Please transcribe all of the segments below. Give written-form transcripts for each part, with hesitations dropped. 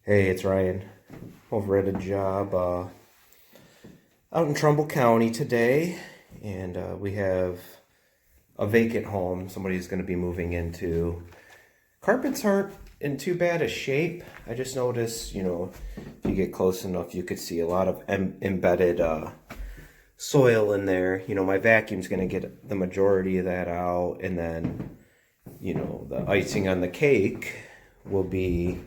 Hey, it's Ryan over at a job out in Trumbull County today, and we have a vacant home somebody's going to be moving into. Carpets aren't in too bad a shape. I just noticed, if you get close enough, you could see a lot of embedded soil in there. My vacuum's going to get the majority of that out, and then, the icing on the cake will be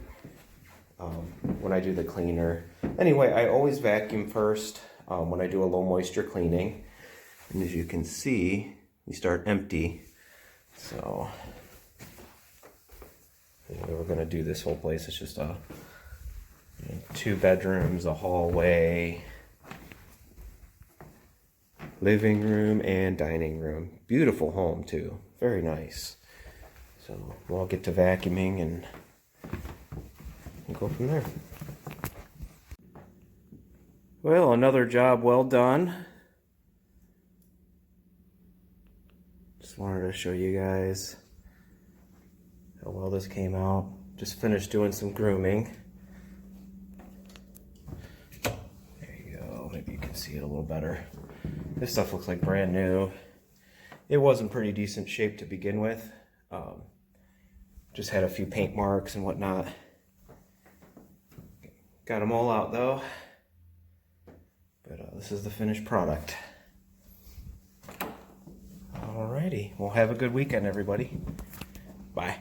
when I do the cleaner. Anyway, I always vacuum first when I do a low moisture cleaning. And as you can see, we start empty. So we're going to do this whole place. It's just 2 bedrooms, a hallway, living room, and dining room. Beautiful home too. Very nice. So we'll get to vacuuming and go from there. Well, another job well done. Just wanted to show you guys how well this came out. Just finished doing some grooming. There you go. Maybe you can see it a little better. This stuff looks like brand new. It was in pretty decent shape to begin with. Just had a few paint marks and whatnot. Got them all out though. But this is the finished product. Alrighty. Well, have a good weekend, everybody. Bye.